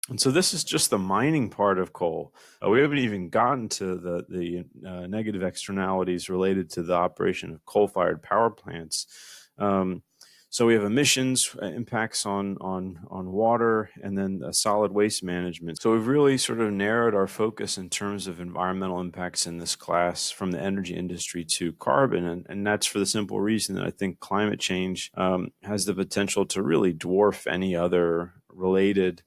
And so this is just the mining part of coal. We haven't even gotten to the negative externalities related to the operation of coal-fired power plants. Um, so we have emissions, impacts on water, and then solid waste management. So we've really sort of narrowed our focus in terms of environmental impacts in this class from the energy industry to carbon, and that's for the simple reason that I think climate change has the potential to really dwarf any other related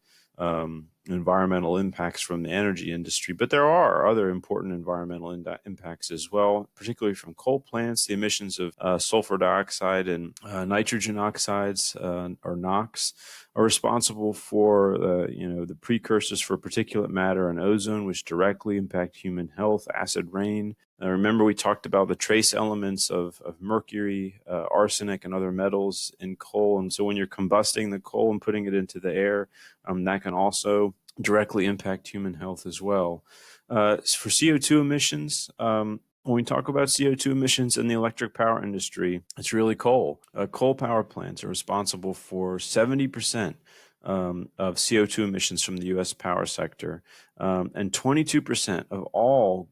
environmental impacts from the energy industry. But there are other important environmental impacts as well, particularly from coal plants. The emissions of sulfur dioxide and nitrogen oxides, or NOx, are responsible for the precursors for particulate matter and ozone, which directly impact human health. Acid rain. Remember, we talked about the trace elements of mercury, arsenic, and other metals in coal. And so when you're combusting the coal and putting it into the air, that can also directly impact human health as well. For CO2 emissions, when we talk about CO2 emissions in the electric power industry, it's really coal. Coal power plants are responsible for 70% of CO2 emissions from the U.S. power sector, and 22% of all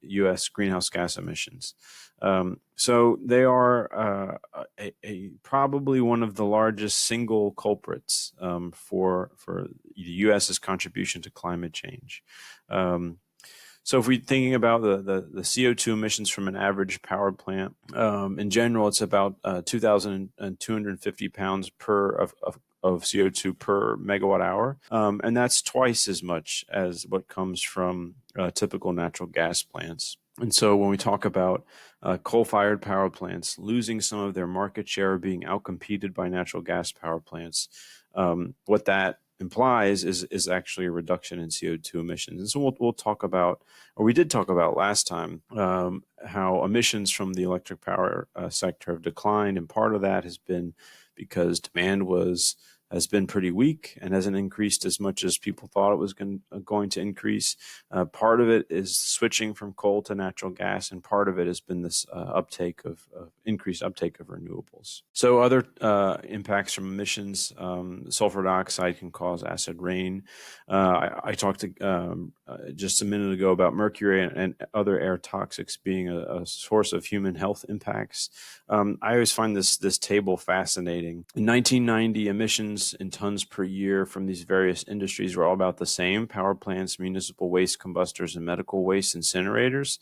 U.S. greenhouse gas emissions. So they are probably one of the largest single culprits for the U.S.'s contribution to climate change. So if we're thinking about the CO2 emissions from an average power plant, in general, it's about 2,250 pounds of CO2 per megawatt hour. And that's twice as much as what comes from typical natural gas plants. And so when we talk about coal-fired power plants losing some of their market share, being outcompeted by natural gas power plants, what that implies is actually a reduction in CO2 emissions. And so we'll talk about, or we did talk about last time, how emissions from the electric power sector have declined. And part of that has been because demand has been pretty weak and hasn't increased as much as people thought it was going to increase. Part of it is switching from coal to natural gas, and part of it has been this increased uptake of renewables. So other impacts from emissions, sulfur dioxide can cause acid rain. I talked just a minute ago about mercury and other air toxics being a source of human health impacts. I always find this table fascinating. In 1990, emissions in tons per year from these various industries were all about the same: power plants, municipal waste combustors, and medical waste incinerators.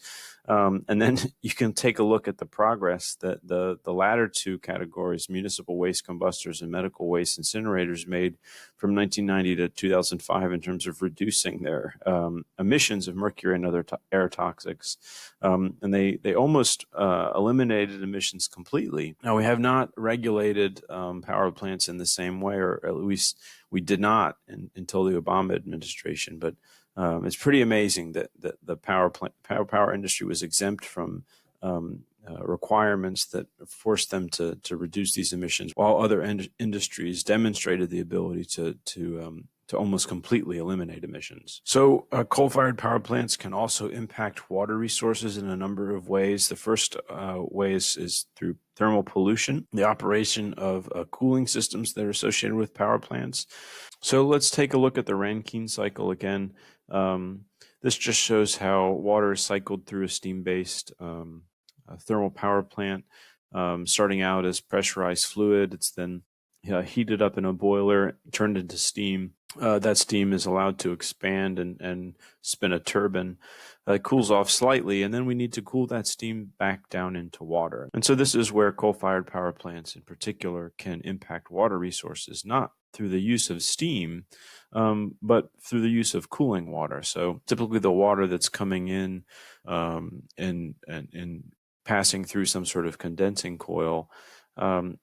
And then you can take a look at the progress that the latter two categories, municipal waste combustors and medical waste incinerators, made from 1990 to 2005 in terms of reducing their emissions of mercury and other air toxics. And they almost eliminated emissions completely. Now, we have not regulated power plants in the same way, or at least we did not until the Obama administration. But it's pretty amazing that the power industry was exempt from requirements that forced them to reduce these emissions, while other industries demonstrated the ability to almost completely eliminate emissions. So coal-fired power plants can also impact water resources in a number of ways. The first way is through thermal pollution, the operation of cooling systems that are associated with power plants. So let's take a look at the Rankine cycle again. This just shows how water is cycled through a steam-based thermal power plant, starting out as pressurized fluid. It's then heated up in a boiler, turned into steam. That steam is allowed to expand and spin a turbine. It cools off slightly, and then we need to cool that steam back down into water. And so this is where coal-fired power plants in particular can impact water resources, not through the use of steam, but through the use of cooling water. So typically the water that's coming in and passing through some sort of condensing coil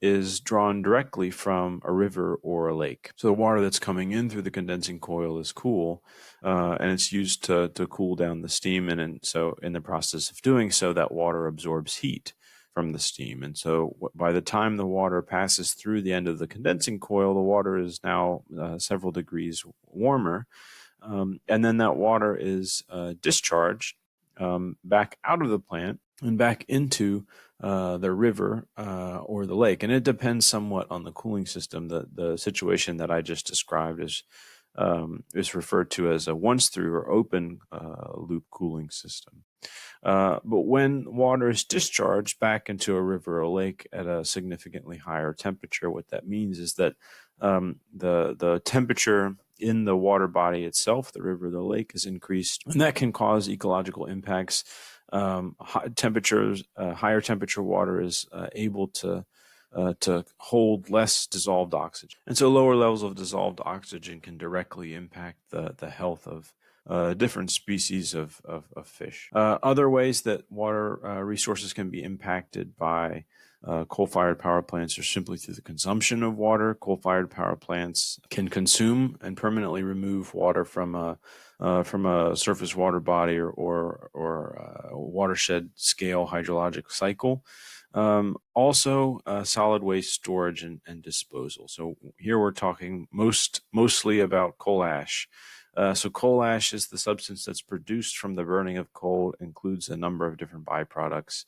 is drawn directly from a river or a lake. So the water that's coming in through the condensing coil is cool, and it's used to cool down the steam. And so in the process of doing so, that water absorbs heat from the steam. And so by the time the water passes through the end of the condensing coil, the water is now several degrees warmer. And then that water is discharged back out of the plant and back into the river or the lake. And it depends somewhat on the cooling system. The situation that I just described is is referred to as a once-through or open loop cooling system. But when water is discharged back into a river or lake at a significantly higher temperature, what that means is that the temperature in the water body itself, the river or the lake, is increased, and that can cause ecological impacts. Higher temperature water is able to hold less dissolved oxygen. And so lower levels of dissolved oxygen can directly impact the health of different species of fish. Other ways that water resources can be impacted by coal-fired power plants are simply through the consumption of water. Coal-fired power plants can consume and permanently remove water from a surface water body or a watershed scale hydrologic cycle. Also, solid waste storage and disposal. So here we're talking mostly about coal ash. So coal ash is the substance that's produced from the burning of coal. It includes a number of different byproducts,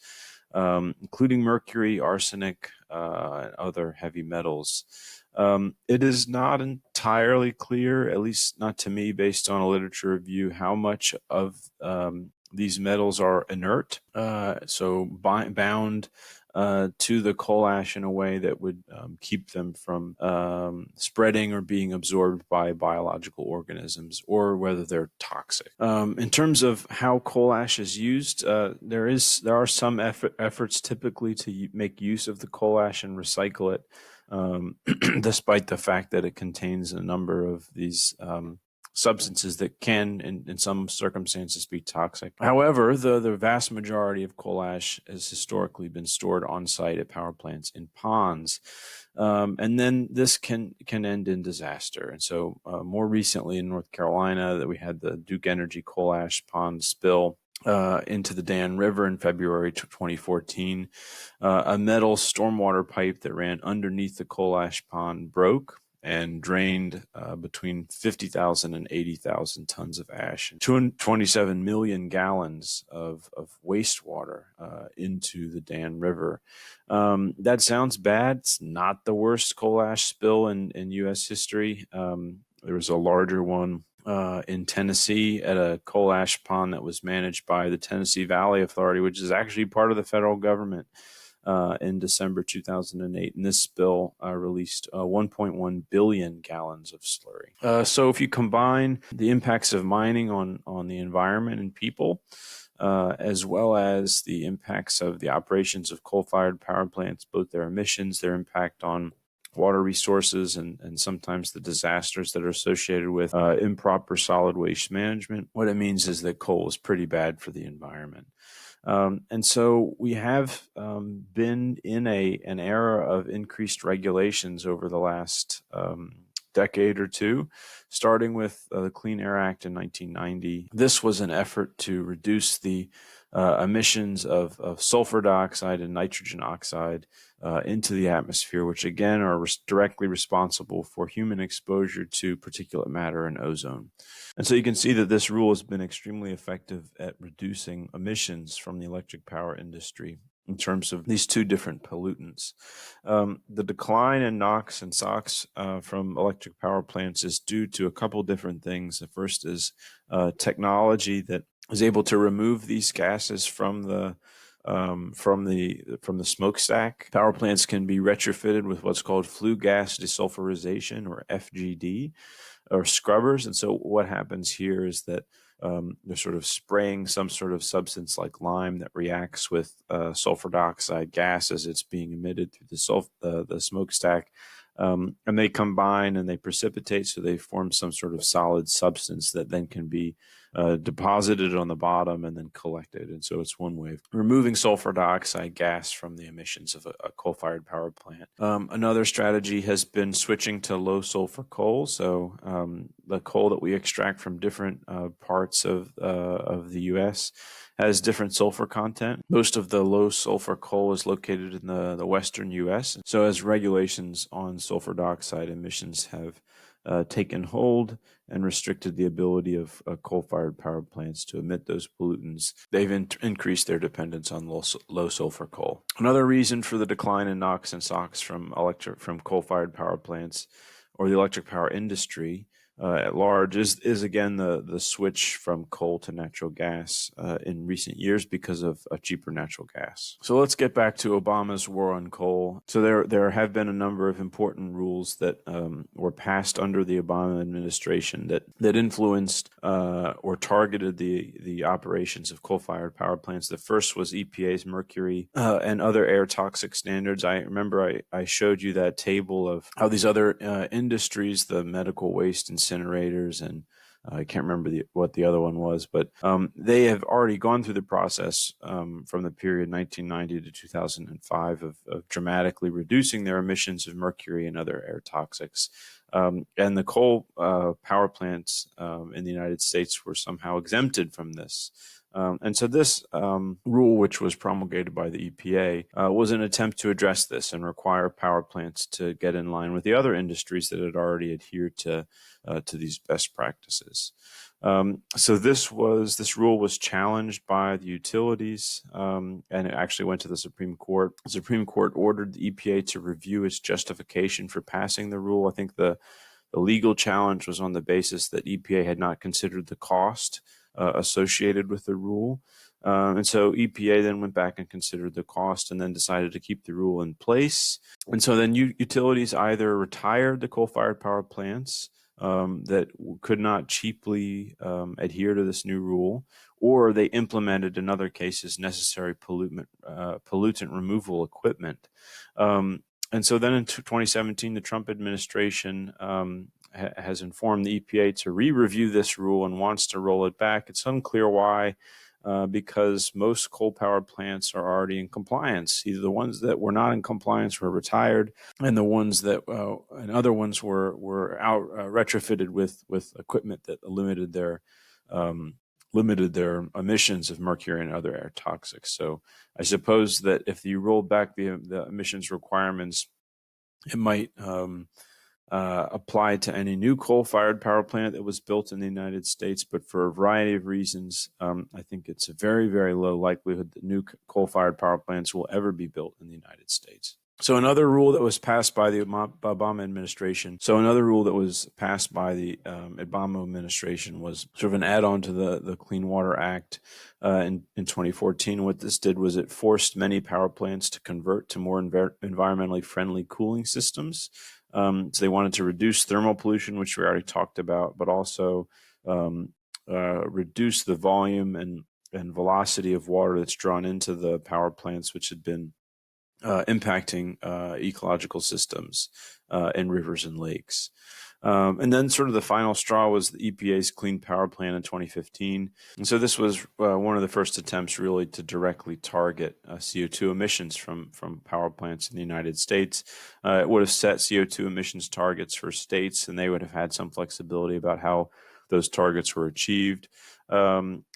including mercury, arsenic, and other heavy metals. It is not entirely clear, at least not to me, based on a literature review, how much of these metals are inert, so bound to the coal ash in a way that would keep them from spreading or being absorbed by biological organisms, or whether they're toxic. In terms of how coal ash is used, there are some efforts typically to make use of the coal ash and recycle it, despite the fact that it contains a number of these substances that can, in some circumstances, be toxic. However, the vast majority of coal ash has historically been stored on site at power plants in ponds, and then this can end in disaster. And so, more recently in North Carolina, that we had the Duke Energy coal ash pond spill into the Dan River in February 2014. A metal stormwater pipe that ran underneath the coal ash pond broke and drained between 50,000 and 80,000 tons of ash, 227 million gallons of wastewater into the Dan River. That sounds bad. It's not the worst coal ash spill in U.S. history. There was a larger one in Tennessee at a coal ash pond that was managed by the Tennessee Valley Authority, which is actually part of the federal government. In December 2008, and this spill released 1.1 billion gallons of slurry. So if you combine the impacts of mining on the environment and people, as well as the impacts of the operations of coal-fired power plants, both their emissions, their impact on water resources, and sometimes the disasters that are associated with improper solid waste management, what it means is that coal is pretty bad for the environment. And so we have been in an era of increased regulations over the last decade or two, starting with the Clean Air Act in 1990. This was an effort to reduce the emissions of sulfur dioxide and nitrogen oxide into the atmosphere, which again are directly responsible for human exposure to particulate matter and ozone. And so you can see that this rule has been extremely effective at reducing emissions from the electric power industry in terms of these two different pollutants. The decline in NOx and SOx from electric power plants is due to a couple different things. The first is technology that is able to remove these gases from the smokestack. Power plants can be retrofitted with what's called flue gas desulfurization, or FGD, or scrubbers. And so what happens here is that they're sort of spraying some sort of substance like lime that reacts with sulfur dioxide gas as it's being emitted through the smokestack. And they combine and they precipitate, so they form some sort of solid substance that then can be deposited on the bottom and then collected. And so it's one way of removing sulfur dioxide gas from the emissions of a coal-fired power plant. Another strategy has been switching to low sulfur coal. So the coal that we extract from different parts of the U.S. has different sulfur content. Most of the low sulfur coal is located in the western U.S. So as regulations on sulfur dioxide emissions have taken hold and restricted the ability of coal-fired power plants to emit those pollutants, they've increased their dependence on low sulfur coal. Another reason for the decline in NOx and SOx from coal-fired power plants or the electric power industry at large is again the switch from coal to natural gas in recent years because of a cheaper natural gas. So let's get back to Obama's war on coal. So there have been a number of important rules that were passed under the Obama administration that influenced or targeted the operations of coal-fired power plants. The first was EPA's mercury and other air toxic standards. I remember I showed you that table of how these other industries, the medical waste incinerators, and I can't remember what the other one was, but they have already gone through the process from the period 1990 to 2005 of dramatically reducing their emissions of mercury and other air toxics. And the coal power plants in the United States were somehow exempted from this. And so this rule, which was promulgated by the EPA, was an attempt to address this and require power plants to get in line with the other industries that had already adhered to these best practices. So this rule was challenged by the utilities, and it actually went to the Supreme Court. The Supreme Court ordered the EPA to review its justification for passing the rule. I think the legal challenge was on the basis that EPA had not considered the cost associated with the rule. And so EPA then went back and considered the cost and then decided to keep the rule in place. And so then utilities either retired the coal-fired power plants that could not cheaply adhere to this new rule, or they implemented, in other cases, necessary pollutant removal equipment. And so then in 2017, the Trump administration has informed the EPA to re-review this rule and wants to roll it back. It's unclear why, because most coal power plants are already in compliance. Either the ones that were not in compliance were retired, and the ones that and other ones were out retrofitted with equipment that limited their emissions of mercury and other air toxics. So I suppose that if you roll back the emissions requirements, it might apply to any new coal-fired power plant that was built in the United States. But for a variety of reasons, I think it's a very, very low likelihood that new coal-fired power plants will ever be built in the United States. So another rule that was passed by the Obama administration. Was sort of an add-on to the Clean Water Act in 2014. What this did was it forced many power plants to convert to more environmentally friendly cooling systems. So they wanted to reduce thermal pollution, which we already talked about, but also reduce the volume and velocity of water that's drawn into the power plants, which had been impacting ecological systems in rivers and lakes. And then sort of the final straw was the EPA's Clean Power Plan in 2015. And so this was one of the first attempts really to directly target CO2 emissions from power plants in the United States. It would have set CO2 emissions targets for states, and they would have had some flexibility about how those targets were achieved.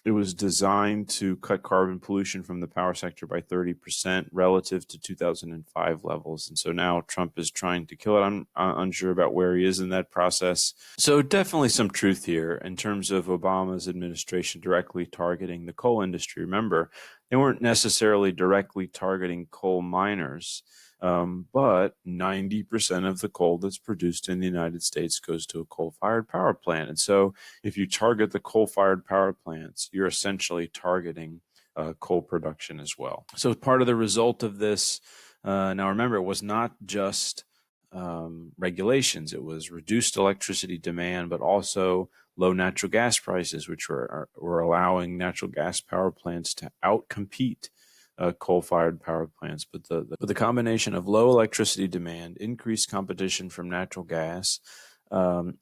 It was designed to cut carbon pollution from the power sector by 30% relative to 2005 levels. And so now Trump is trying to kill it. I'm unsure about where he is in that process. So definitely some truth here in terms of Obama's administration directly targeting the coal industry. Remember, they weren't necessarily directly targeting coal miners. But 90% of the coal that's produced in the United States goes to a coal-fired power plant. And so if you target the coal-fired power plants, you're essentially targeting coal production as well. So part of the result of this, now remember, it was not just regulations. It was reduced electricity demand, but also low natural gas prices, which were allowing natural gas power plants to outcompete coal-fired power plants. But the combination of low electricity demand, increased competition from natural gas, and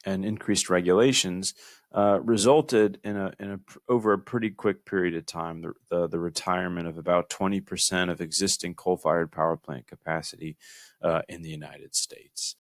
increased regulations resulted in over a pretty quick period of time the retirement of about 20% of existing coal-fired power plant capacity in the United States.